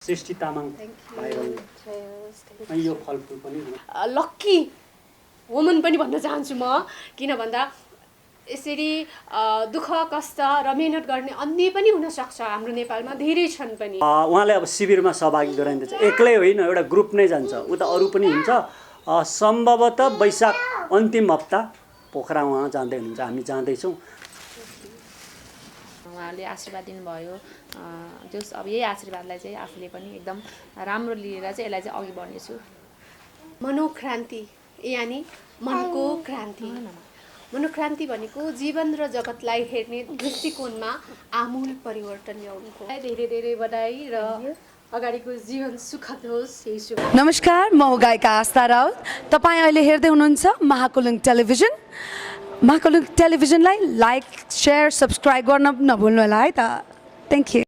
सृष्टि Tamang viral यो फलफुल पनि लक्की वुमन पनि भन्न चाहन्छु म, किन भन्दा यसरी दुःख कष्ट र मेहनत गर्ने अन्य पनि हुन सक्छ हाम्रो नेपालमा, धेरै छन् पनि। उहाँले अब शिविरमा सहभागी गराइदिन्छ, एक्लै होइन एउटा ग्रुप नै जान्छ, उता अरू पनि हुन्छ। सम्भवतः वैशाख अन्तिम हप्ता पोखरा उहाँ जाँदै हुनुहुन्छ, हामी जाँदैछौँ। उहाँले आशीर्वाद दिनुभयो, जस अब यही आशीर्वादलाई चाहिँ आफूले पनि एकदम राम्रो लिएर चाहिँ यसलाई चाहिँ अघि बढ्नेछु। मनोक्रान्ति यानि मनको क्रान्ति। मनोक्रान्ति भनेको जीवन र जगतलाई हेर्ने दृष्टिकोणमा आमूल परिवर्तन ल्याउनुको। धेरै धेरै बधाई र अगाडिको जीवन सुखद होस्, यही शुभ। नमस्कार, म हो गायिका आस्था राउत। तपाईँ अहिले हेर्दै हुनुहुन्छ महाकुलुङ टेलिभिजन। महाकुलुङ टेलिभिजनलाई लाइक, शेयर, सब्सक्राइब गर्न नभुल्नु होला है त। Thank you.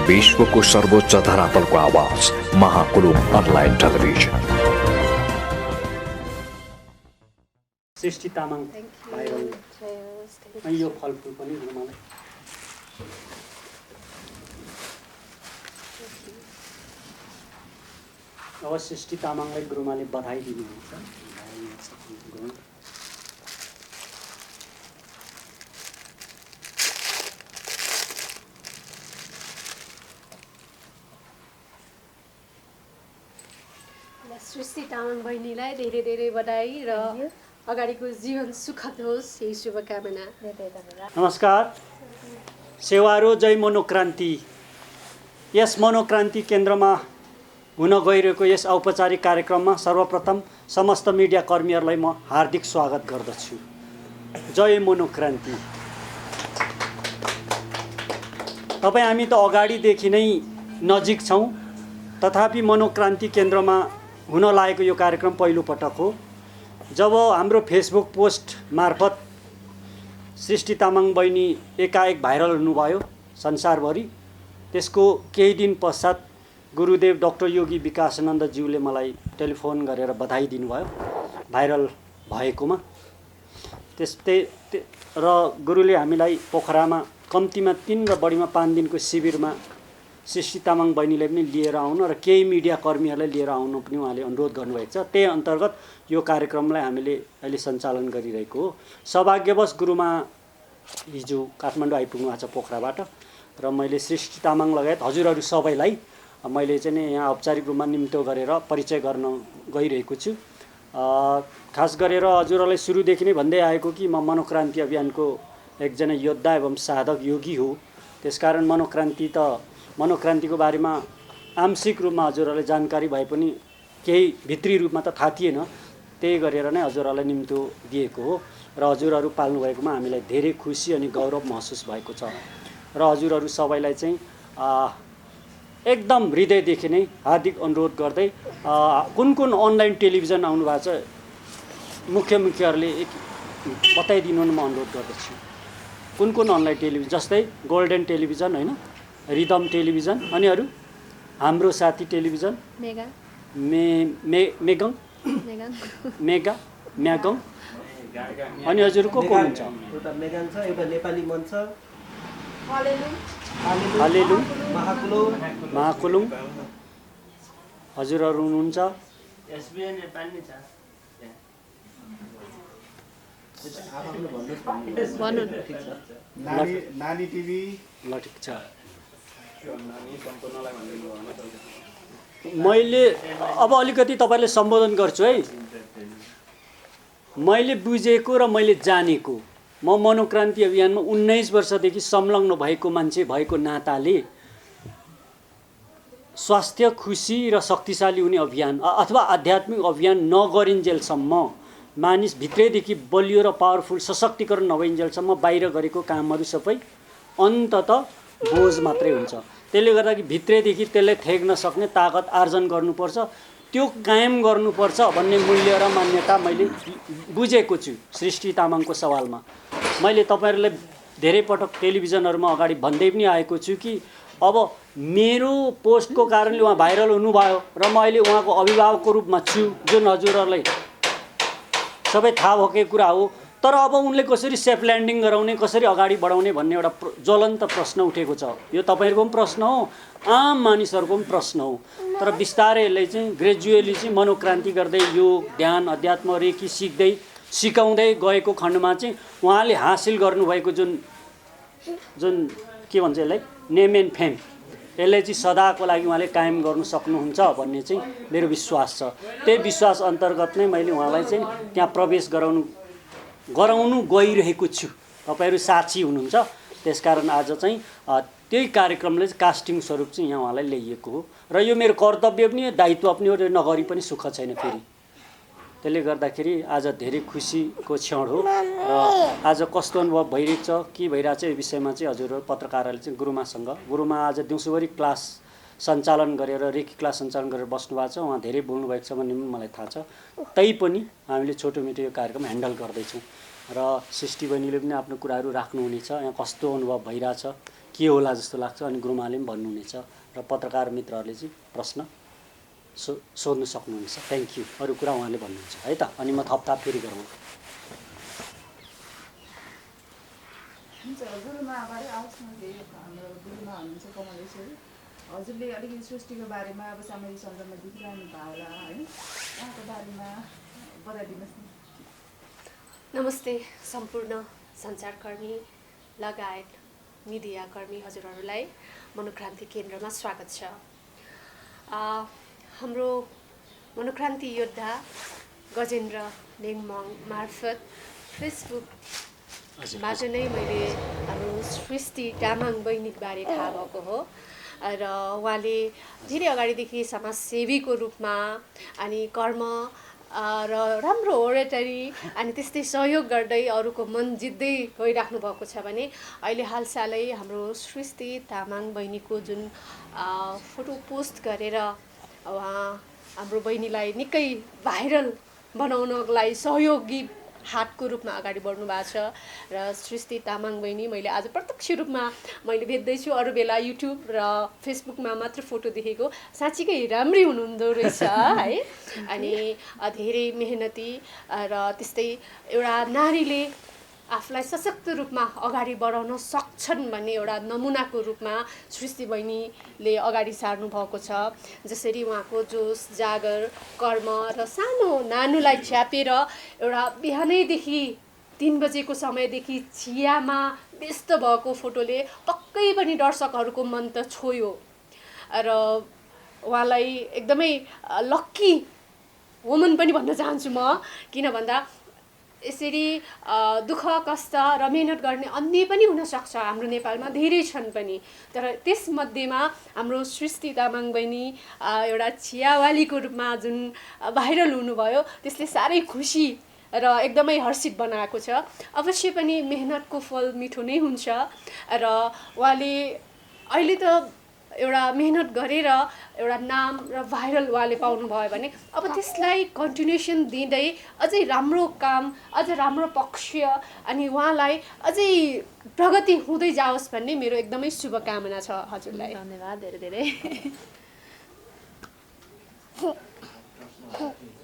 विश्वको सर्वोच्च धरातलको आवाज Mahakulung online television. Srishti Tamang viral यो फलफुल पनि मलाई अब सृष्टि तामाङलाई गुरुमाले बधाई दिनुहुन्छ। सृष्टि तामाङ बहिनीलाई धेरै धेरै बधाई र अगाडिको जीवन सुखद होस्, यही शुभकामना। नमस्कार, सेवारो जय मनोक्रान्ति। यस मनोक्रान्ति केन्द्रमा हुन गइरहेको यस औपचारिक कार्यक्रममा सर्वप्रथम समस्त मिडिया कर्मीहरूलाई म हार्दिक स्वागत गर्दछु। जय मनोक्रान्ति। तपाईँ हामी त अगाडिदेखि नै नजिक छौँ, तथापि मनोक्रान्ति केन्द्रमा हुन लागेको यो कार्यक्रम पहिलोपटक हो। जब हाम्रो फेसबुक पोस्ट मार्फत सृष्टि तामाङ बहिनी एकाएक भाइरल हुनुभयो संसारभरि, त्यसको केही दिन पश्चात गुरुदेव डाक्टर योगी विकासानन्दज्यूले मलाई टेलिफोन गरेर बधाई दिनुभयो भाइरल भएकोमा। र गुरुले हामीलाई पोखरामा कम्तीमा 3 र बढीमा 5 दिनको शिविरमा सृष्टि तामाङ बहिनीले पनि लिएर आउनु र केही मिडिया कर्मीहरूलाई लिएर आउनु पनि उहाँले अनुरोध गर्नुभएको छ। त्यही अन्तर्गत यो कार्यक्रमलाई हामीले अहिले सञ्चालन गरिरहेको हो। सौभाग्यवश गुरुमा हिजो काठमाडौँ आइपुग्नु भएको छ पोखराबाट, र मैले सृष्टि तामाङ लगायत हजुरहरू सबैलाई मैले चाहिँ नि यहाँ औपचारिक रूपमा निम्तो गरेर परिचय गर्न गइरहेको छु। खास गरेर हजुरहरूलाई सुरुदेखि नै भन्दै आएको कि म मनोक्रान्ति अभियानको एकजना योद्धा एवं साधक योगी हो। त्यसकारण मनोक्रान्तिको बारेमा आंशिक रूपमा हजुरहरूलाई जानकारी भए पनि केही भित्री रूपमा त थाहा थिएन, त्यही गरेर नै हजुरहरूलाई निम्तो दिएको हो। र हजुरहरू पाल्नु भएकोमा हामीलाई धेरै खुसी अनि गौरव महसुस भएको छ। र हजुरहरू सबैलाई चाहिँ एकदम हृदयदेखि नै हार्दिक अनुरोध गर्दै कुन कुन अनलाइन टेलिभिजन आउनु भएको छ मुख्यहरूले बताइदिनु म अनुरोध गर्दछु। कुन कुन अनलाइन टेलिभिजन, जस्तै गोल्डन टेलिभिजन होइन, रिदम टेलिभिजन, अनि अरू हाम्रो साथी टेलिभिजन, मेगा म्यागङ, अनि हजुर को हुनुहुन्छ? एउटा मेगान छ, एउटा नेपाली मन छ, हालेलुङ, महाकुलुङ, हजुरहरू हुनुहुन्छ। नानी टिभी ल ठिक छ। मैले अब अलिकति तपाईँले सम्बोधन गर्छु है। मैले बुझेको र मैले जानेको, म मनोक्रान्ति अभियानमा 19 वर्षदेखि संलग्न भएको मान्छे भएको नाताले स्वास्थ्य, खुसी र शक्तिशाली हुने अभियान अथवा आध्यात्मिक अभियान नगरिन्जेलसम्म, मानिस भित्रैदेखि बलियो र पावरफुल सशक्तिकरण नभइन्जेलसम्म बाहिर गरेको कामहरू सबै अन्ततः बोझ मात्रै हुन्छ। त्यसले गर्दा कि भित्रैदेखि त्यसलाई थ्याक्न सक्ने ताकत आर्जन गर्नुपर्छ, त्यो कायम गर्नुपर्छ भन्ने मूल्य र मान्यता मैले बुझेको छु सृष्टि तामाङको सवालमा। मैले तपाईँहरूलाई धेरै पटक टेलिभिजनहरूमा अगाडि भन्दै पनि आएको छु कि अब मेरो पोस्टको कारणले उहाँ भाइरल हुनुभयो र म अहिले उहाँको अभिभावकको रूपमा छु, जुन हजुरहरूलाई सबै थाहा भएकै कुरा हो। तर अब उनले कसरी सेफ ल्यान्डिङ गराउने, कसरी अगाडि बढाउने भन्ने एउटा ज्वलन्त प्रश्न उठेको छ। यो तपाईँहरूको पनि प्रश्न हो, आम मानिसहरूको पनि प्रश्न हो। तर बिस्तारै यसले चाहिँ ग्रेजुअली चाहिँ मनोक्रान्ति गर्दै योग, ध्यान, अध्यात्म, रेकी सिकाउँदै गएको खण्डमा चाहिँ उहाँले हासिल गर्नुभएको जुन के भन्छ यसलाई नेम एन्ड फेम, यसलाई चाहिँ सदाको लागि उहाँले कायम गर्नु सक्नुहुन्छ भन्ने चाहिँ मेरो विश्वास छ। त्यही विश्वास अन्तर्गत नै मैले उहाँलाई चाहिँ त्यहाँ प्रवेश गराउनु गइरहेको छु। तपाईँहरू साक्षी हुनुहुन्छ। त्यसकारण आज चाहिँ त्यही कार्यक्रमले चाहिँ कास्टिङ स्वरूप चाहिँ यहाँ उहाँलाई ल्याइएको हो र यो मेरो कर्तव्य पनि हो, दायित्व पनि हो र नगरी पनि सुख छैन फेरि। त्यसले गर्दाखेरि आज धेरै खुसीको क्षण हो र आज कस्तो अनुभव भइरहेको छ, के भइरहेछ यो विषयमा चाहिँ हजुर पत्रकारहरूले चाहिँ गुरुमा आज दिउँसोभरि क्लास सञ्चालन गरेर रेकी क्लास सञ्चालन गरेर बस्नुभएको छ। उहाँ धेरै बोल्नुभएको छ भन्ने पनि मलाई थाहा छ। तैपनि हामीले छोटोमिटो यो कार्यक्रम ह्यान्डल गर्दैछौँ र सृष्टि बहिनीले पनि आफ्नो कुराहरू राख्नुहुनेछ। यहाँ कस्तो अनुभव भइरहेछ, के होला जस्तो लाग्छ, अनि गुरुमाले पनि भन्नुहुनेछ र पत्रकार मित्रहरूले चाहिँ प्रश्न सोध्नु सक्नुहुन्छ। Thank you. अरू कुरा उहाँले भन्नुहुन्छ है त, अनि म थपथाप फेरि गरौँ। हुन्छ, गुरुमाबारे आउँछ न। हाम्रो गुरुमा हुनुहुन्छ कमलेश्वरी, हजुरले अलिकति सृष्टिको बारेमा अब सामाजिक सञ्जालमा देखिरहनु भयो होला है, उहाँको बारेमा बताइदिनुहोस् न। नमस्ते सम्पूर्ण सञ्चारकर्मी लगायत मिडियाकर्मी हजुरहरूलाई मनोक्रान्ति केन्द्रमा स्वागत छ। हाम्रो मनोक्रान्ति योद्धा गजेन्द्र नेङमङ मार्फत फेसबुकबाट नै मैले हाम्रो सृष्टि तामाङ बहिनीबारे थाहा भएको हो र उहाँले धेरै अगाडिदेखि समाजसेवीको रूपमा अनि कर्म र राम्रो ओरेटरी अनि त्यस्तै सहयोग गर्दै अरूको मन जित्दै गइराख्नु भएको छ भने अहिले हालसालै हाम्रो सृष्टि तामाङ बहिनीको जुन फोटो पोस्ट गरेर उहाँ हाम्रो बहिनीलाई निकै भाइरल बनाउनको लागि सहयोगी हातको रूपमा अगाडि बढ्नु भएको छ र सृष्टि तामाङ बहिनी मैले आज प्रत्यक्ष रूपमा मैले भेट्दैछु। अरू बेला युट्युब र फेसबुकमा मात्र फोटो देखेको, साँच्चीकै राम्रै हुनुहुँदो रहेछ है। अनि धेरै मेहनती र त्यस्तै एउटा नारीले आफूलाई सशक्त रूपमा अगाडि बढाउन सक्छन् भन्ने एउटा नमुनाको रूपमा सृष्टि बहिनीले अगाडि सार्नु भएको छ। जसरी उहाँको जोस, जागर, कर्म र सानो नानुलाई छ्यापेर एउटा बिहानैदेखि 3 बजेको समयदेखि चियामा व्यस्त भएको फोटोले पक्कै पनि दर्शकहरूको मन त छोयो र उहाँलाई एकदमै लक्की वुमन पनि भन्न चाहन्छु म। किन भन्दा यसरी दुःख कष्ट र मेहनत गर्ने अन्य पनि हुनसक्छ, हाम्रो नेपालमा धेरै छन् पनि, तर त्यसमध्येमा हाम्रो सृष्टि तामाङ बहिनी एउटा चियावालीको रूपमा जुन भाइरल हुनुभयो त्यसले साह्रै खुसी र एकदमै हर्षित बनाएको छ। अवश्य पनि मेहनतको फल मिठो नै हुन्छ र उहाँले अहिले त एउटा मेहनत गरेर एउटा नाम र भाइरल उहाँले पाउनुभयो भने अब त्यसलाई कन्टिन्युसन दिँदै अझै राम्रो काम, अझ राम्रो पक्ष अनि उहाँलाई अझै प्रगति हुँदै जाओस् भन्ने मेरो एकदमै शुभकामना छ हजुरलाई। धन्यवाद धेरै धेरै।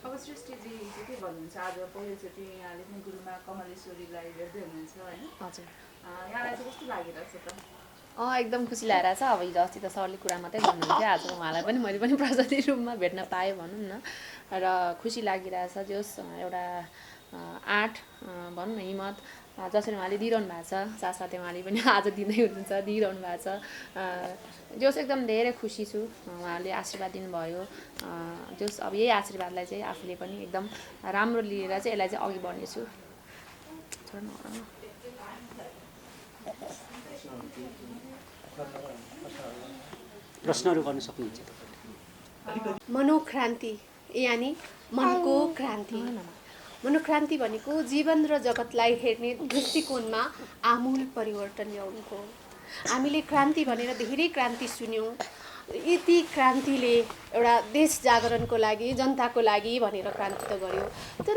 अब सृष्टिजी के भन्नुहुन्छ, आज पहिलोचोटि यहाँले पनि गुरुमा कमलेश्वरीलाई हेर्दै हुनुहुन्छ होइन? हजुर, यहाँलाई चाहिँ कस्तो लागिरहेछ त? एकदम खुसी लागिरहेछ। अब हिजो अस्ति त सरले कुरा मात्रै गर्नुहुन्थ्यो, आज उहाँलाई पनि मैले पनि प्रजाति रूपमा भेट्न पाएँ भनौँ न, र खुसी लागिरहेछ। जोस् एउटा आँट भनौँ न, हिम्मत जसरी उहाँले दिइरहनु भएको छ, साथसाथै उहाँले पनि आज दिँदै हुनुहुन्छ, दिइरहनु भएको छ। जोस् एकदम धेरै खुसी छु। उहाँले आशीर्वाद दिनुभयो। जोस् अब यही आशीर्वादलाई चाहिँ आफूले पनि एकदम राम्रो लिएर चाहिँ यसलाई चाहिँ अघि बढ्नेछु। प्रश्नहरू गर्न सक्नुहुन्छ तपाईले। मनोक्रान्ति यानि मनको क्रान्ति। मनोक्रान्ति भनेको जीवन र जगतलाई हेर्ने दृष्टिकोणमा आमूल परिवर्तन ल्याउनुको। हामीले क्रान्ति भनेर धेरै क्रान्ति सुन्यौँ। यति क्रान्तिले एउटा देश जागरणको लागि, जनताको लागि भनेर क्रान्ति त गर्यो, तर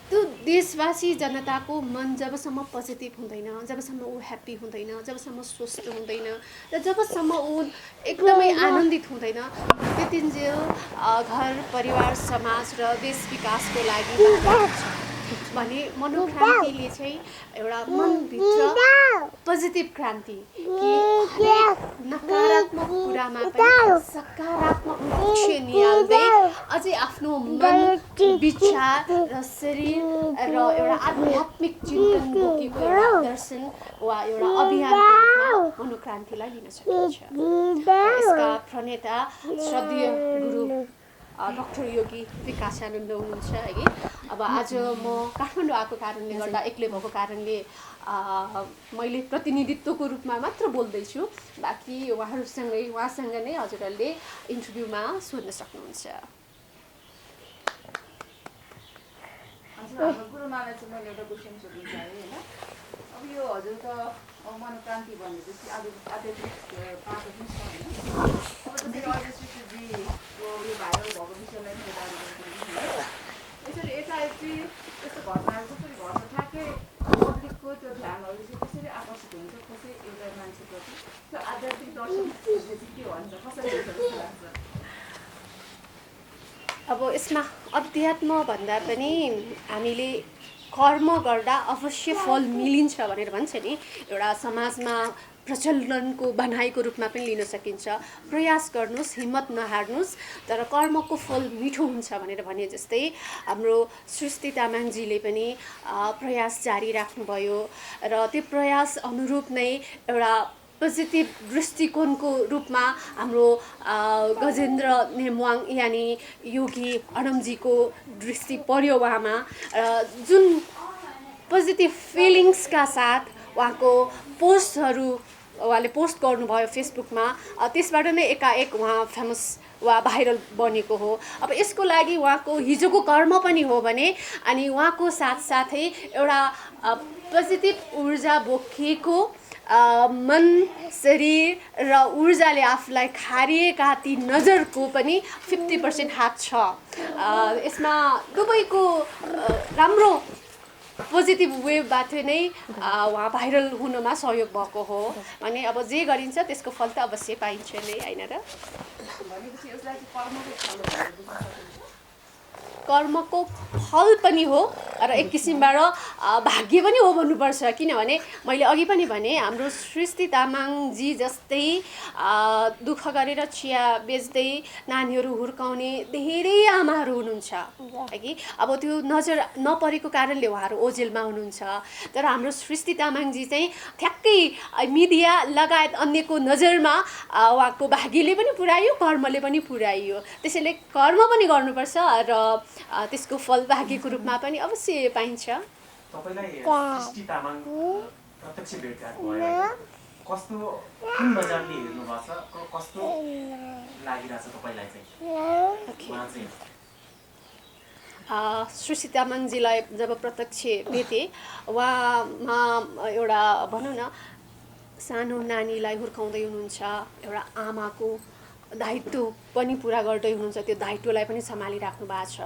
त्यो देशवासी जनताको मन जबसम्म पोजिटिभ हुँदैन, जबसम्म ऊ ह्याप्पी हुँदैन, जबसम्म स्वस्थ हुँदैन र जबसम्म ऊ एकदमै आनन्दित हुँदैन, त्यतिन्जेल घर परिवार समाज र देश विकासको लागि बाधा हुन्छ। भने मनोक्रान्तिले चाहिँ एउटा मनभित्र पोजिटिभ क्रान्ति कि नकारात्मक कुरामा पनि सकारात्मक पक्ष निहाल्दै अझै आफ्नो मन विचार र शरीर र एउटा आध्यात्मिक चिन्तन बोकेको एउटा दर्शन वा एउटा अभियानको रूपमा मनोक्रान्तिलाई लिन सकिन्छ। यसका प्रणेता श्रद्धेय गुरु डाक्टर योगी विकासानन्द हुनुहुन्छ है। अब आज म काठमाडौँ आएको कारणले गर्दा एक्लै भएको कारणले मैले प्रतिनिधित्वको रूपमा मात्र बोल्दैछु। बाँकी उहाँसँग नै हजुरहरूले इन्टरभ्यूमा सोध्न सक्नुहुन्छ। हाम्रो गुरुमालाई चाहिँ मैले एउटा क्वेसन सोध्नु चाहेँ होइन। अब यो हजुर त मनोक्रान्ति भनेपछि आध्यात्मिक पाठ पनि छ होइन। अब जस्तै अहिले सृष्टिजीको यो भाइरल भएको विषयलाई यसरी एकाएक चाहिँ यस्तो घटनाहरू कसरी घट्छ ठ्याक्कै पब्लिकको त्यो ध्यानहरू चाहिँ कसरी आकर्षित हुन्छ कसै एउटा मान्छेप्रति त्यो आध्यात्मिक दर्शन चाहिँ के भन्छ कसरी हुन्छ जस्तो लाग्छ? अब यसमा अध्यात्म भन्दा पनि हामीले कर्म गर्दा अवश्य फल मिलिन्छ भनेर भन्छ नि, एउटा समाजमा प्रचलनको बनाएको रूपमा पनि लिन सकिन्छ। प्रयास गर्नुहोस्, हिम्मत नहार्नुहोस्, तर कर्मको फल मिठो हुन्छ भनेर भने जस्तै हाम्रो सृष्टि तामाङजीले पनि प्रयास जारी राख्नुभयो र त्यो प्रयास अनुरूप नै एउटा पोजिटिभ दृष्टिकोणको रूपमा हाम्रो गजेन्द्र नेमवाङ यानि योगी अडमजीको दृष्टि पर्यो उहाँमा, जुन पोजिटिभ फिलिङ्सका साथ उहाँको पोस्टहरू उहाँले पोस्ट गर्नुभयो फेसबुकमा, त्यसबाट नै एकाएक उहाँ फेमस वा भाइरल बनेको हो। अब यसको लागि उहाँको हिजोको कर्म पनि हो भने अनि उहाँको साथसाथै एउटा पोजिटिभ ऊर्जा बोकेको मन शरीर र ऊर्जाले आफूलाई खारिएका ती नजरको पनि 50% हात छ। यसमा दुवैको राम्रो पोजिटिभ वेबाट नै उहाँ भाइरल हुनमा सहयोग भएको हो भने अब जे गरिन्छ त्यसको फल त अवश्य पाइन्छ नै होइन र? भनेपछि यसलाई चाहिँ कर्मको फल पनि हो र एक किसिमबाट भाग्य पनि हो भन्नुपर्छ। किनभने मैले अघि पनि भने हाम्रो सृष्टि तामाङजी जस्तै दुःख गरेर चिया बेच्दै नानीहरू हुर्काउने धेरै आमाहरू हुनुहुन्छ है कि। अब त्यो नजर नपरेको कारणले उहाँहरू ओझेलमा हुनुहुन्छ, तर हाम्रो सृष्टि तामाङजी चाहिँ ठ्याक्कै मिडिया लगायत अन्यको नजरमा उहाँको भाग्यले पनि पुर्यायो, कर्मले पनि पुर्यायो। त्यसैले कर्म पनि गर्नुपर्छ र त्यसको फल भाग्यको रूपमा पनि अवश्य पाइन्छ। तपाईलाई सृष्टि तामाङ प्रत्यक्ष भेटघाट भयो, कस्तो कुन नजरले हेर्नु भएको छ, कस्तो लागिरहेछ तपाईलाई चाहिँ? सृष्टि तामाङजीलाई जब प्रत्यक्ष भेटेँ, उहाँमा एउटा भनौँ न सानो नानीलाई हुर्काउँदै हुनुहुन्छ, एउटा आमाको दायित्व पनि पुरा गर्दै हुनुहुन्छ, त्यो दायित्वलाई पनि सम्हालिराख्नु भएको छ।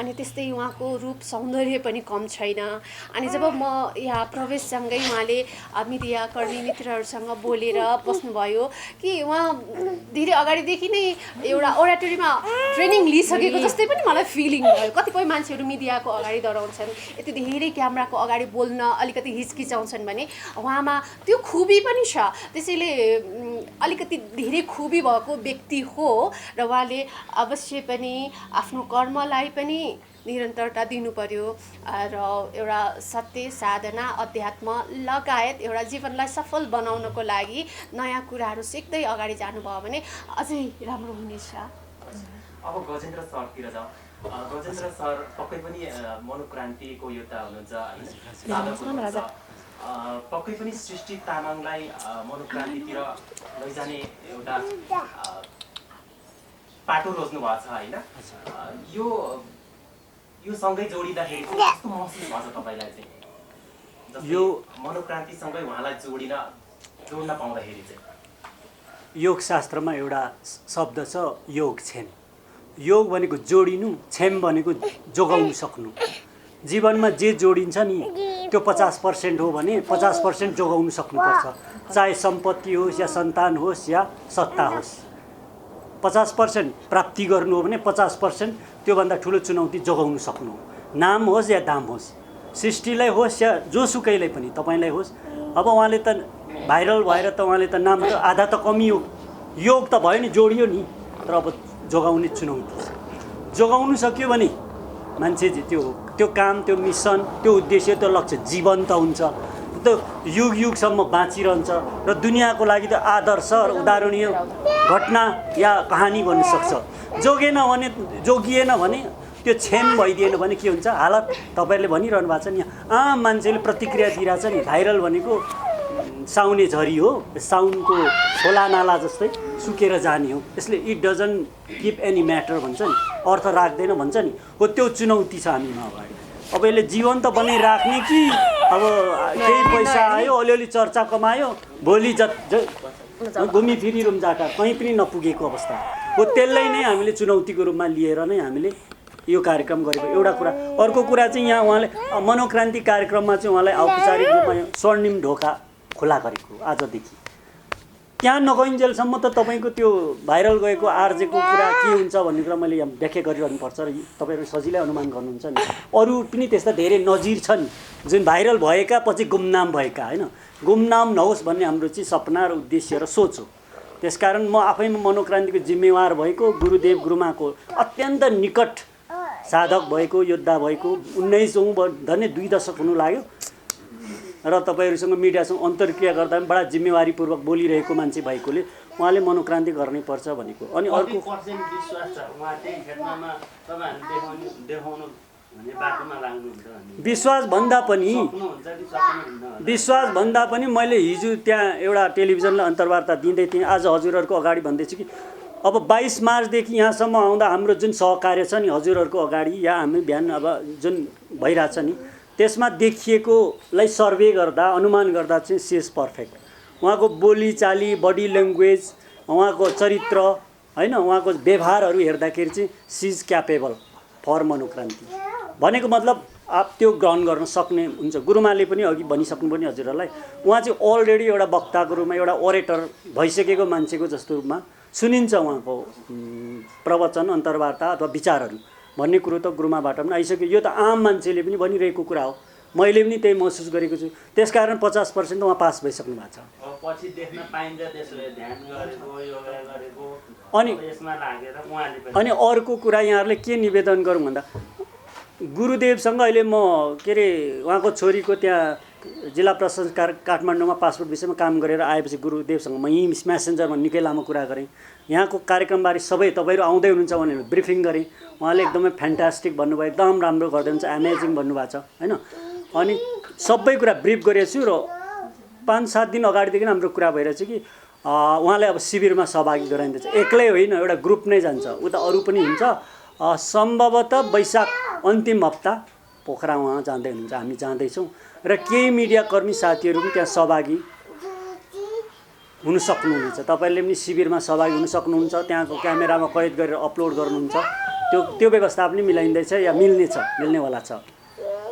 अनि त्यस्तै उहाँको रूप सौन्दर्य पनि कम छैन। अनि जब म यहाँ प्रवेशसँगै उहाँले मिडियाकर्मी मित्रहरूसँग बोलेर बस्नुभयो कि उहाँ धेरै अगाडिदेखि नै एउटा ओराटरीमा ट्रेनिङ लिइसकेको जस्तै पनि मलाई फिलिङ भयो। कतिपय मान्छेहरू मिडियाको अगाडि डराउँछन्, यति धेरै क्यामेराको अगाडि बोल्न अलिकति हिचकिचाउँछन् भने उहाँमा त्यो खुबी पनि छ। त्यसैले अलिकति धेरै खुबी भएको व्यक्ति हो र उहाँले अवश्य पनि आफ्नो कर्मलाई पनि निरन्तरता दिनु पर्यो र एउटा सत्य साधना अध्यात्म लगायत एउटा जीवनलाई सफल बनाउनको लागि नयाँ कुराहरू सिक्दै अगाडि जानुभयो भने अझै राम्रो हुनेछ। अब गजेन्द्र सरतिर जाउँ। गजेन्द्र सर पक्कै पनि मनोक्रान्तिको योद्धा हुनुहुन्छ, पक्कै पनि सृष्टि तामाङलाई मनोक्रान्तितिर लैजाने एउटा पाटो रोज्नु भएको छ होइन? यो सँगै जोडिँदाखेरि कस्तो महसुस भएको छ तपाईँलाई चाहिँ? यो मनोक्रान्तिसँगै उहाँलाई जोड्न पाउँदाखेरि चाहिँ? योग शास्त्रमा एउटा शब्द छ योग छेम। योग भनेको जोडिनु, छेम भनेको जोगाउनु सक्नु। जीवनमा जे जोडिन्छ नि त्यो 50% हो भने 50% जोगाउनु सक्नुपर्छ। चाहे सम्पत्ति होस् या सन्तान होस् या सत्ता होस्, 50% प्राप्ति गर्नु हो भने 50% त्योभन्दा ठुलो चुनौती जोगाउनु सक्नु हो। नाम होस् या दाम होस्, सृष्टिलाई होस् या जोसुकैलाई पनि, तपाईँलाई होस्, अब उहाँले त भाइरल भएर त उहाँले त नाम त आधा त कमियो, योग त भयो नि, जोडियो नि। तर अब जोगाउने चुनौती छ। जोगाउनु सक्यो भने मान्छे त्यो काम, त्यो मिसन, त्यो उद्देश्य, त्यो लक्ष्य जीवन्त हुन्छ, त्यो युग युगसम्म बाँचिरहन्छ र दुनियाँको लागि त आदर्श र उदाहरणीय घटना या कहानी बन्न सक्छ। जोगिएन भने त्यो क्षम भइदिएन भने के हुन्छ हालत? तपाईँहरूले भनिरहनु भएको छ नि, आम मान्छेले प्रतिक्रिया दिइरहेछ नि, भाइरल भनेको साउने झरी हो, साउनको खोला नाला जस्तै सुकेर जाने हो, यसले it doesn't keep any matter भन्छ नि, अर्थ राख्दैन भन्छ नि, हो त्यो चुनौती छ हामीमा अगाडि। अब यसले जीवन त बनाइराख्ने कि अब केही पैसा आयो, अलिअलि चर्चा कमायो, भोलि घुमिफिरी रुमजाटा कहीँ पनि नपुगेको अवस्था हो। त्यसलाई नै हामीले चुनौतीको रूपमा लिएर नै हामीले यो कार्यक्रम गरेको एउटा कुरा। अर्को कुरा चाहिँ यहाँ उहाँले मनोक्रान्ति कार्यक्रममा चाहिँ उहाँलाई औपचारिक रूपमा स्वर्णिम ढोका खुला गरेको आजदेखि। त्यहाँ नगइन्जेलसम्म त तपाईँको त्यो भाइरल गएको आरजेको कुरा के हुन्छ भन्ने कुरा मैले यहाँ व्याख्या गरिरहनुपर्छ र तपाईँहरू सजिलै अनुमान गर्नुहुन्छ नि। अरू पनि त्यस्ता धेरै नजिर छन् जुन भाइरल भएका पछि गुमनाम भएका, होइन, गुमनाम नहोस् भन्ने हाम्रो चाहिँ सपना र उद्देश्य र सोच हो। त्यसकारण म आफैमा मनोक्रान्तिको जिम्मेवार भएको, गुरुदेव गुरुमाको अत्यन्त निकट साधक भएको, योद्धा भएको, 19औँ धन्य 2 दशक हुनु लाग्यो र तपाईँहरूसँग मिडियासँग अन्तर्क्रिया गर्दा पनि बडा जिम्मेवारीपूर्वक बोलिरहेको मान्छे भएकोले उहाँले मनोक्रान्ति गर्नै पर्छ भनेको। अनि अर्को विश्वास छ उहाँ त्यही क्षेत्रमा तपाईँहरू देखाउनु भन्ने बाटोमा लाग्नुहुन्छ भन्ने विश्वास भन्दा पनि मैले हिजो त्यहाँ एउटा टेलिभिजनलाई अन्तर्वार्ता दिँदै थिएँ। आज हजुरहरूको अगाडि भन्दैछु कि अब 22 मार्चदेखि यहाँसम्म आउँदा हाम्रो जुन सहकार्य छ नि हजुरहरूको अगाडि, या हामी बिहान अब जुन भइरहेछ नि, त्यसमा देखिएकोलाई सर्वे गर्दा अनुमान गर्दा चाहिँ सी इज पर्फेक्ट। उहाँको बोलीचाली, बडी ल्याङ्ग्वेज, उहाँको चरित्र, होइन, उहाँको व्यवहारहरू हेर्दाखेरि चाहिँ सी इज क्यापेबल फर मनोक्रान्ति भनेको मतलब आप त्यो ग्रहण गर्न सक्ने हुन्छ। गुरुमाले पनि अघि भनिसक्नु पनि हजुरहरूलाई, उहाँ चाहिँ अलरेडी एउटा वक्ताको रूपमा, एउटा ओरेटर भइसकेको मान्छेको जस्तो रूपमा सुनिन्छ उहाँको प्रवचन, अन्तर्वार्ता अथवा विचारहरू भन्ने कुरो त गुरुमाबाट पनि आइसक्यो। यो त आम मान्छेले पनि भनिरहेको कुरा हो, मैले पनि त्यही महसुस गरेको छु। त्यसकारण 50% उहाँ पास भइसक्नु भएको छ। पछि देख्न पाइन्छ त्यसले ध्यान गरेको, योगा गरेको, अनि यसमा लागेर उहाँले पनि। अनि अर्को कुरा यहाँहरूले के निवेदन गरौँ भन्दा, गुरुदेवसँग अहिले म के अरे उहाँको छोरीको त्यहाँ जिल्ला प्रशासन काठमाडौँमा पासपोर्ट विषयमा काम गरेर आएपछि गुरुदेवसँग म यहीँ म्यासेन्जरमा निकै लामो कुरा गरेँ। यहाँको कार्यक्रमबारे सबै तपाईँहरू आउँदै हुनुहुन्छ भनेर ब्रिफिङ गरेँ। उहाँले एकदमै फ्यान्टास्टिक भन्नुभयो, एकदम राम्रो गर्दै हुन्छ, एमेजिङ भन्नुभएको छ, होइन। अनि सबै कुरा ब्रिफ गरेको छु र 5-7 दिन अगाडिदेखि हाम्रो कुरा भइरहेछ कि उहाँले अब शिविरमा सहभागी गराइँदैछ। एक्लै होइन, एउटा ग्रुप नै जान्छ, उता अरू पनि हुन्छ। सम्भवतः वैशाख अन्तिम हप्ता पोखरा उहाँ जाँदै हुनुहुन्छ, हामी जाँदैछौँ र केही मिडियाकर्मी साथीहरू पनि त्यहाँ सहभागी हुन सक्नुहुनेछ। तपाईँहरूले पनि शिविरमा सहभागी हुन सक्नुहुन्छ, त्यहाँको क्यामेरामा कैद गरेर अपलोड गर्नुहुन्छ, त्यो व्यवस्था पनि मिलाइँदैछ या मिल्नेवाला छ।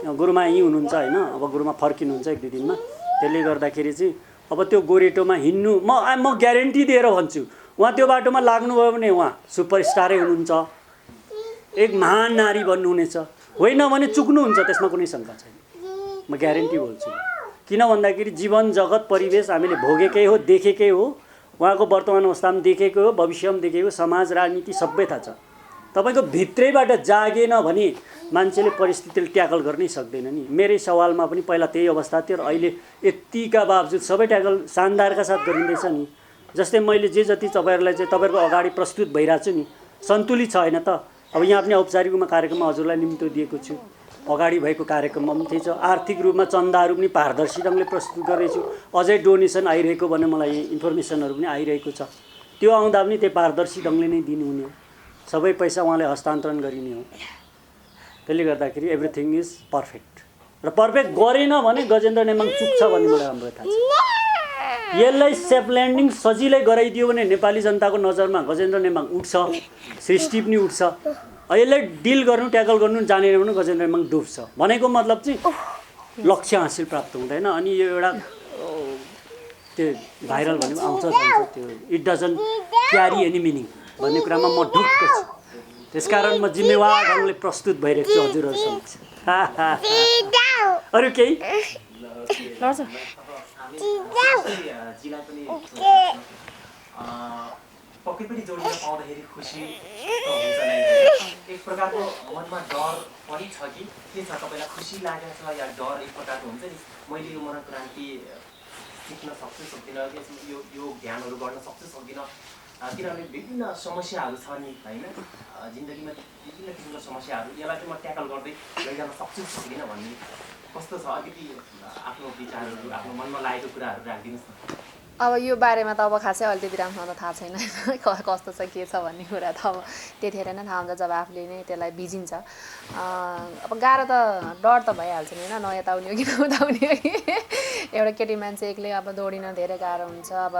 गुरुमा यहीँ हुनुहुन्छ, होइन, अब गुरुमा फर्किनुहुन्छ 1-2 दिनमा। त्यसले गर्दाखेरि चाहिँ अब त्यो गोरेटोमा हिँड्नु म ग्यारेन्टी दिएर भन्छु, उहाँ त्यो बाटोमा लाग्नुभयो भने उहाँ सुपरस्टारै हुनुहुन्छ, एक महान नारी बन्नुहुनेछ, होइन भने चुक्नुहुन्छ, त्यसमा कुनै शङ्का छैन। म ग्यारेन्टी बोल्छु। किन भन्दाखेरि जीवन जगत परिवेश हामीले भोगेकै हो, देखेकै हो, उहाँको वर्तमान अवस्थामा देखेकै हो, भविष्यमा देखेको, समाज राजनीति सबै थाहा छ। तपाईँको भित्रैबाट जागेन भने मान्छेले परिस्थितिले ट्याकल गर्नै सक्दैन नि। मेरै सवालमा पनि पहिला त्यही अवस्था थियो र अहिले यतिका बावजुद सबै ट्याकल शानदारका साथ गरिँदैछ नि। जस्तै मैले जे जति तपाईँहरूलाई चाहिँ तपाईँहरूको अगाडि प्रस्तुत भइरहेको छु नि, सन्तुलित छ होइन त। अब यहाँ पनि औपचारिक रूपमा कार्यक्रममा हजुरलाई निम्तो दिएको छु, अगाडि भएको कार्यक्रममा पनि त्यही छ। आर्थिक रूपमा चन्दाहरू पनि पारदर्शी ढङ्गले प्रस्तुत गरेछु। अझै डोनेसन आइरहेको भने मलाई इन्फर्मेसनहरू पनि आइरहेको छ, त्यो आउँदा पनि त्यही पारदर्शी ढङ्गले नै दिनुहुने हो, सबै पैसा उहाँले हस्तान्तरण गरिने हो। त्यसले गर्दाखेरि एभ्रिथिङ इज पर्फेक्ट। र पर्फेक्ट गरेन भने गजेन्द्र नेमाङ चुक्छ भन्ने मलाई राम्रो थाहा छ। यसलाई सेफ ल्यान्डिङ सजिलै गराइदियो भने नेपाली जनताको नजरमा गजेन्द्र नेमाङ उठ्छ, सृष्टि पनि उठ्छ। यसलाई डिल गर्नु, ट्याकल गर्नु जानेन भने गजेन्द्र नेमाङ डुब्छ भनेको मतलब चाहिँ लक्ष्य हासिल प्राप्त हुँदैन। अनि यो एउटा त्यो भाइरल भनेको आउँछ जान्छ, त्यो it doesn't carry any meaning भन्ने कुरामा म ढुक्क छु। त्यसकारण म जिम्मेवार ढङ्गले प्रस्तुत भइरहेको छु हजुरहरू समक्ष। अरू केही? जिल्ला पनि पक्कै पनि जोडिन पाउँदाखेरि खुसी त हुन्छ नै। एक प्रकारको मनमा डर पनि छ कि के छ तपाईँलाई खुसी लागेको छ या डर एक प्रकारको हुन्छ नि मैले यो मनोक्रान्ति सिक्न सक्छु सक्दिनँ यो ध्यानहरू गर्न सक्छु सक्दिनँ किनभने विभिन्न समस्याहरू छ नि होइन जिन्दगीमा विभिन्न किसिमको समस्याहरू यसलाई चाहिँ म ट्याकल गर्दै लैजान सक्छु सक्दिनँ भन्ने कस्तो छ अलिकति आफ्नो विचारहरू आफ्नो मनमा लागेको कुराहरू राखिदिनुहोस् न। अब यो बारेमा त अब खासै अहिले त्यति राम्रोसँग त थाहा छैन कस्तो छ के छ भन्ने कुरा त अब त्यतिखेर नै थाहा हुन्छ जब आफूले नै त्यसलाई बिजिन्छ। अब गाह्रो त डर त भइहाल्छ नि होइन, न यता आउने हो कि नउता आउने हो कि एउटा केटी मान्छे एक्लै अब दौडिन धेरै गाह्रो हुन्छ। अब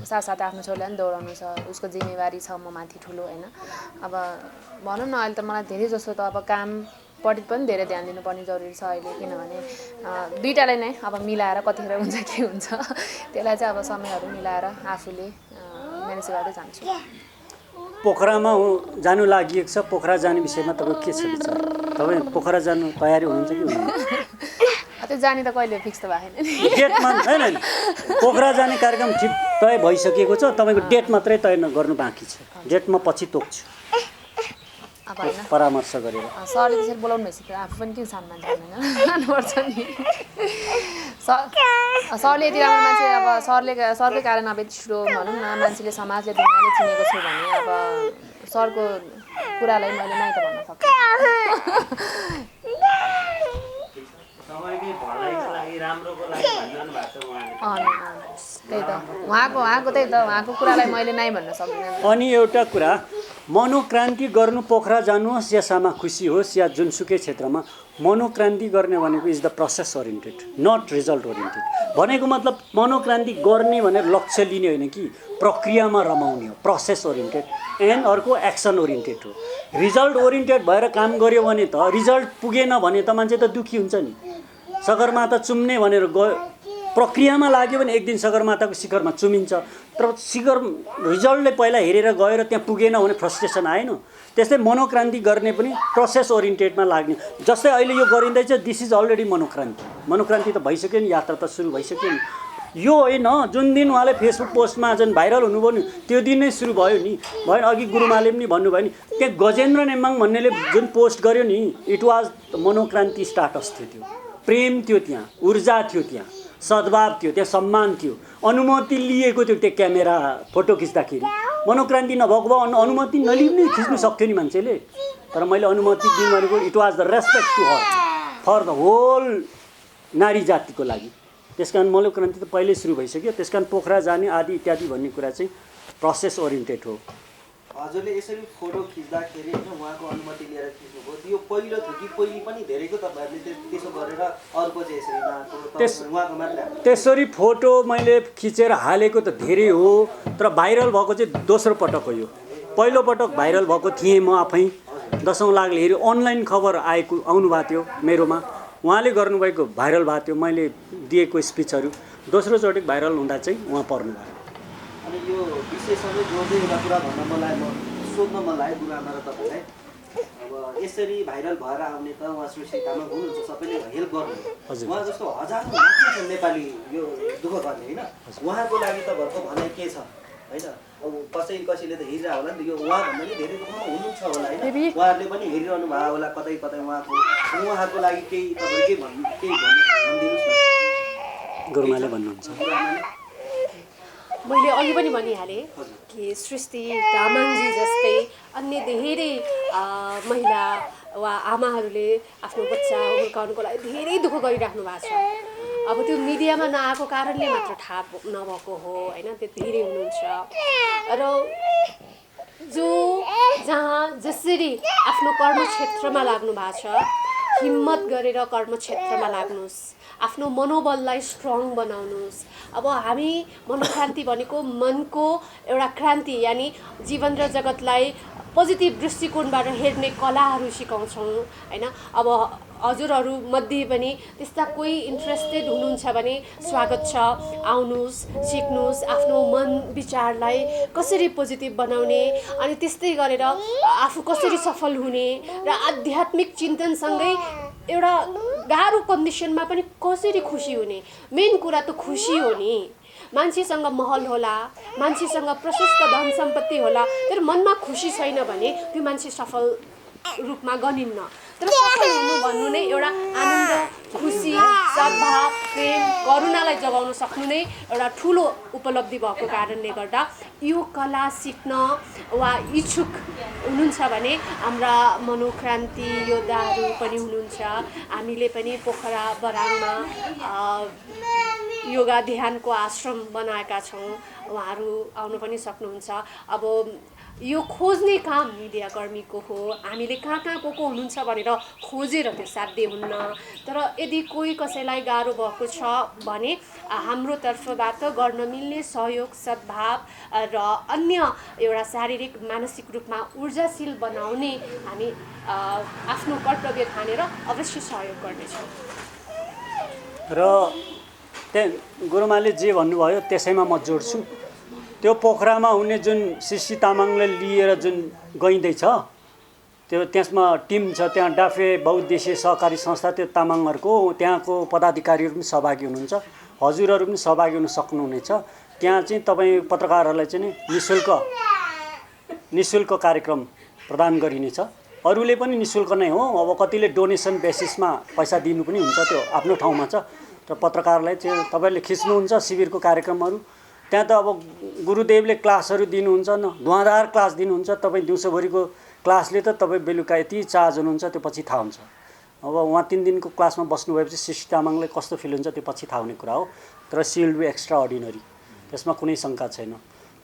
साथसाथै आफ्नो छोरीलाई पनि दौडाउनु छ, उसको जिम्मेवारी छ म माथि ठुलो होइन। अब भनौँ न अहिले त मलाई धेरै जस्तो त अब कामपट्टि पनि धेरै ध्यान दिनुपर्ने जरुरी छ अहिले, किनभने दुइटालाई नै अब मिलाएर कतिखेर हुन्छ के हुन्छ त्यसलाई चाहिँ अब समयहरू मिलाएर आफूले म्यानेज गर्दै जान्छु। पोखरामा जानु लागि छ, पोखरा जाने विषयमा तपाईँ के छ विचार? तपाईँ पोखरा जानु तयारी हुनुहुन्छ कि हुनुहुन्न? त्यो जाने त कहिले फिक्स त भएन नि। डेटमा होइन पोखरा जाने कार्यक्रम ठिक तय भइसकेको छ, तपाईँको डेट मात्रै तय गर्नु बाँकी छ। डेट म पछि तोक्छु अब होइन परामर्श गरेर। सरले त्यसरी बोलाउनु भइसक्यो, आफू पनि किन सानो मान्छे होइन जानुपर्छ नि। सरले यति राम्रो मान्छे अब सरकै कारण अब यति ठुलो भनौँ न मान्छेले समाजले दुनियाँले चिनेको छु भने अब सरको कुरालाई मैले नाइ त भन्न सक्छु। तपाईँकै भलाइको लागि राम्रोको लागि भनिरहनु भएको छ उहाँले। त्यही त उहाँको त्यही त उहाँको कुरालाई मैले नाइ भन्न सक्दिनँ। अनि एउटा कुरा मनोक्रान्ति गर्नु पोखरा जानुहोस् या सामा खुसी होस् या जुनसुकै क्षेत्रमा मनोक्रान्ति गर्ने भनेको is the process oriented not result oriented. भनेको मतलब मनोक्रान्ति गर्ने भनेर लक्ष्य लिने होइन कि प्रक्रियामा रमाउने हो, प्रोसेस ओरिएन्टेड। एन्ड अर्को एक्सन ओरिएन्टेड हो। रिजल्ट ओरिएन्टेड भएर काम गर्यो भने त रिजल्ट पुगेन भने त मान्छे त दुःखी हुन्छ नि। सगरमाथा चुम्ने भनेर गयो प्रक्रियामा लाग्यो भने एक दिन सगरमाथाको शिखरमा चुमिन्छ, तर शिखर रिजल्टले पहिला हेरेर गएर त्यहाँ पुगेन भने फ्रस्ट्रेसन आएन। त्यस्तै मनोक्रान्ति गर्ने पनि प्रोसेस ओरिएन्टेडमा लाग्ने। जस्तै अहिले यो गरिँदैछ दिस इज अलरेडी मनोक्रान्ति। मनोक्रान्ति त भइसक्यो नि, यात्रा त सुरु भइसक्यो नि। यो होइन जुन दिन उहाँले फेसबुक पोस्टमा जुन भाइरल हुनुभयो नि त्यो दिन नै सुरु भयो नि। भयो अघि गुरुमाले पनि भन्नुभयो नि, त्यहाँ गजेन्द्र नेमाङ भन्नेले जुन पोस्ट गर्यो नि इट वाज मनोक्रान्ति स्टाटस थियो। त्यो प्रेम थियो, त्यहाँ ऊर्जा थियो, त्यहाँ सद्भाव थियो, त्यहाँ सम्मान थियो, अनुमति लिएको थियो। त्यो क्यामेरा फोटो खिच्दाखेरि मनोक्रान्ति नभएको भए अनुमति नलिइ पनि खिच्नु सक्थ्यो नि मान्छेले। तर मैले अनुमति दिनु भनेको it was the respect to her for the whole नारी जातिको लागि। त्यस कारण मनोक्रान्ति त पहिल्यै सुरु भइसक्यो। त्यस कारण पोखरा जाने आदि इत्यादि भन्ने कुरा चाहिँ प्रोसेस ओरिएन्टेड हो। हजुरले यसरी फोटो खिच्दाखेरि होइन उहाँको अनुमति लिएर खिच्नुभयो, यो पहिलो थियो कि पहिले पनि धेरैको तपाईँहरूले त्यसो गरेर अर्को चाहिँ यसरी उहाँको मात्रै? त्यसरी फोटो मैले खिचेर हालेको त धेरै हो, तर भाइरल भएको चाहिँ दोस्रो पटक हो। यो पहिलो पटक भाइरल भएको थिएँ म आफै। 10औं लाखले हेऱ्यो, अनलाइन खबर आउनु भएको थियो मेरोमा, उहाँले गर्नुभएको भाइरल भएको थियो, मैले दिएको स्पिचहरू। दोस्रोचोटि भाइरल हुँदा चाहिँ उहाँ पर्नुभयो। अनि यो विषयसँगै जोड्दै एउटा कुरा सोध्न मन लाग्यो गुरुआमा र तपाईँलाई। अब यसरी भाइरल भएर आउने त उहाँ सुश्री तामाङ हुनुहुन्छ, सबैले हेल्प गर्नु। उहाँ जस्तो हजारौँ लाखौँ छन् नेपाली यो दुःख गर्ने होइन, उहाँको लागि त घरको भनाइ के छ होइन? अब कसैले त हेरिरह होला नि त, यो उहाँभन्दा नि धेरै दुःखमा हुनुहुन्छ होला होइन, उहाँहरूले पनि हेरिरहनु भएको होला कतै कतै उहाँको लागि केही तपाईँले भनिदिनुहोस् न। गुरुमाले भन्नुहुन्छ। मैले अघि पनि भनिहालेँ कि सृष्टि तामाङजी जस्तै अन्य धेरै महिला वा आमाहरूले आफ्नो बच्चा हुर्काउनुको लागि धेरै दुःख गरिराख्नु भएको छ। अब त्यो मिडियामा नआएको कारणले मात्र थाहा नभएको हो होइन, त्यो धेरै हुनुहुन्छ। र जहाँ जसरी आफ्नो कर्मक्षेत्रमा लाग्नु भएको छ हिम्मत गरेर कर्मक्षेत्रमा लाग्नुहोस्, आफ्नो मनोबललाई स्ट्रङ बनाउनुहोस्। अब हामी मनोक्रान्ति भनेको मनको एउटा क्रान्ति, यानि जीवन र जगतलाई पोजिटिभ दृष्टिकोणबाट हेर्ने कलाहरू सिकाउँछौँ होइन। अब हजुरहरूमध्ये पनि त्यस्ता कोही इन्ट्रेस्टेड हुनुहुन्छ भने स्वागत छ, आउनुहोस्, सिक्नुहोस्, आफ्नो मन विचारलाई कसरी पोजिटिभ बनाउने अनि त्यस्तै गरेर आफू कसरी सफल हुने र आध्यात्मिक चिन्तनसँगै एउटा गाह्रो कन्डिसनमा पनि कसरी खुसी हुने। मेन कुरा त खुसी हो नि। मान्छेसँग महल होला, मान्छेसँग प्रशस्त धन सम्पत्ति होला, तर मनमा खुसी छैन भने त्यो मान्छे सफल रूपमा गनिन्न। तर सफल हुनु भन्नु नै एउटा आनन्द, खुसी, सद्भाव, प्रेम, करुणालाई जगाउन सक्नु नै एउटा ठुलो उपलब्धि भएको कारणले गर्दा यो कला सिक्न वा इच्छुक हुनुहुन्छ भने हाम्रा मनोक्रान्ति योद्धाहरू पनि हुनुहुन्छ। हामीले पनि पोखरा बराङमा योगा ध्यानको आश्रम बनाएका छौँ, उहाँहरू आउनु पनि सक्नुहुन्छ। अब यो खोज्ने काम मिडियाकर्मीको हो। हामीले कहाँ को हुनुहुन्छ भनेर खोजेर त्यो साध्य हुन्न। तर यदि कोही कसैलाई गाह्रो भएको छ भने हाम्रो तर्फबाट गर्न मिल्ने सहयोग, सद्भाव र अन्य एउटा शारीरिक मानसिक रूपमा ऊर्जाशील बनाउने हामी आफ्नो कर्तव्य ठानेर अवश्य सहयोग गर्नेछौँ। र त्यहाँ गुरुमाले जे भन्नुभयो त्यसैमा म जोड्छु। त्यो पोखरामा हुने जुन सृष्टि तामाङले लिएर जुन गइँदैछ त्यो त्यसमा टिम छ, त्यहाँ डाफे बहुउद्देश्य सहकारी संस्था, त्यो तामाङहरूको त्यहाँको पदाधिकारीहरू पनि सहभागी हुनुहुन्छ, हजुरहरू पनि सहभागी हुन सक्नुहुनेछ। त्यहाँ चाहिँ तपाईँ पत्रकारहरूलाई चाहिँ निःशुल्क कार्यक्रम प्रदान गरिनेछ। अरूले पनि निःशुल्क नै हो। अब कतिले डोनेसन बेसिसमा पैसा दिनु पनि हुन्छ, त्यो आफ्नो ठाउँमा छ। र पत्रकारलाई चाहिँ तपाईँले खिच्नुहुन्छ शिविरको कार्यक्रमहरू, त्यहाँ त अब गुरुदेवले क्लासहरू दिनुहुन्छ, धुवाँधार क्लास दिनुहुन्छ। तपाईँ दिउँसोभरिको क्लासले त तपाईँ बेलुका यति चार्ज हुनुहुन्छ त्यो पछि थाहा हुन्छ। अब उहाँ 3 दिनको क्लासमा बस्नु भएपछि सृष्टि तामाङलाई कस्तो फिल हुन्छ त्यो पछि थाहा हुने कुरा हो। तर she will be extraordinary, त्यसमा कुनै शङ्का छैन।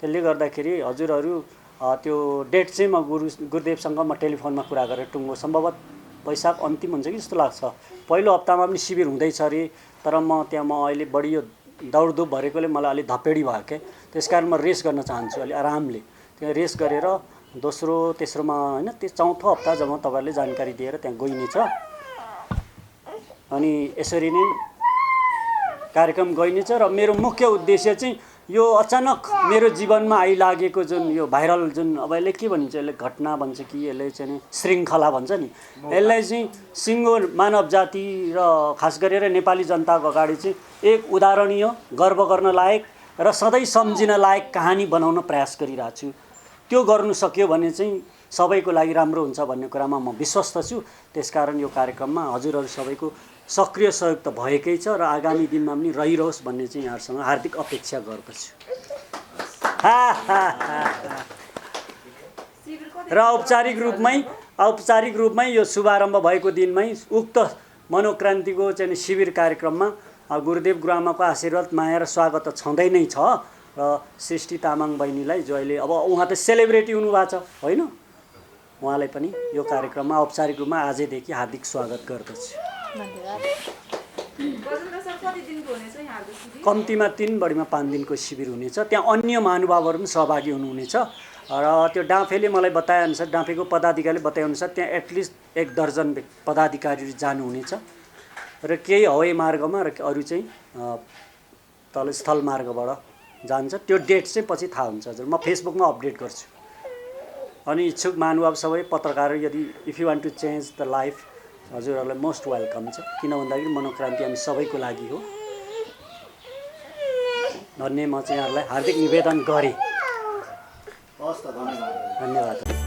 त्यसले गर्दाखेरि हजुरहरू त्यो डेट चाहिँ म गुरुदेवसँग म टेलिफोनमा कुरा गरेर टुङ्गो सम्भवतः वैशाख अन्तिम हुन्छ कि जस्तो लाग्छ। पहिलो हप्तामा पनि शिविर हुँदैछ अरे, तर म अहिले बढी यो दौडधुप भरेकोले मलाई अलिक धपेडी भयो क्या। त्यस कारण म रेस्ट गर्न चाहन्छु अलि आरामले। त्यहाँ रेस्ट गरेर दोस्रो तेस्रोमा होइन त्यो चौथो हप्ता जब तपाईँहरूले जानकारी दिएर त्यहाँ गइनेछ। अनि यसरी नै कार्यक्रम गइनेछ। र मेरो मुख्य उद्देश्य चाहिँ यो अचानक मेरो जीवनमा आइलागेको जुन यो भाइरल जुन अब यसले के भन्छ, यसले घटना भन्छ कि यसले चाहिँ श्रृङ्खला भन्छ नि, यसलाई चाहिँ सिङ्गो मानव जाति र खास गरेर नेपाली जनताको अगाडि चाहिँ एक उदाहरणीय, गर्व गर्न लायक र सधैँ सम्झिन लायक कहानी बनाउन प्रयास गरिरहेको छु। त्यो गर्नु सक्यो भने चाहिँ सबैको लागि राम्रो हुन्छ भन्ने कुरामा म विश्वस्त छु। त्यसकारण यो कार्यक्रममा हजुरहरू सबैको सक्रिय सहयोग त भएकै छ र आगामी दिनमा पनि रहिरहोस् भन्ने चाहिँ यहाँहरूसँग हार्दिक अपेक्षा गर्दछु। र औपचारिक रूपमै यो शुभारम्भ भएको दिनमै उक्त मनोक्रान्तिको चाहिँ शिविर कार्यक्रममा गुरुदेव गुरुआमाको आशीर्वाद, माया र स्वागत त छँदै नै छ। र सृष्टि तामाङ बहिनीलाई जो अहिले अब उहाँ त सेलिब्रेटी हुनुभएको छ होइन, उहाँलाई पनि यो कार्यक्रममा औपचारिक रूपमा आजैदेखि हार्दिक स्वागत गर्दछु। कम्तीमा 3 बढीमा 5 दिनको शिविर हुनेछ। त्यहाँ अन्य महानुभावहरू पनि सहभागी हुनुहुनेछ। र त्यो डाँफेले मलाई बताएअनुसार, डाँफेको पदाधिकारीले बताएअनुसार त्यहाँ एटलिस्ट 1 दर्जन पदाधिकारीहरू जानुहुनेछ र केही हवाई मार्गमा र अरू चाहिँ तल स्थल मार्गबाट जान्छ। त्यो डेट चाहिँ पछि थाहा हुन्छ हजुर, म फेसबुकमा अपडेट गर्छु। अनि इच्छुक महानुभाव सबै पत्रकारहरू यदि if you want to change the life, हजुरहरूलाई मोस्ट वेलकम छ। किन भन्दाखेरि मनोक्रान्ति हामी सबैको लागि हो भन्ने म चाहिँ यहाँहरूलाई हार्दिक निवेदन गरेँ। धन्यवाद।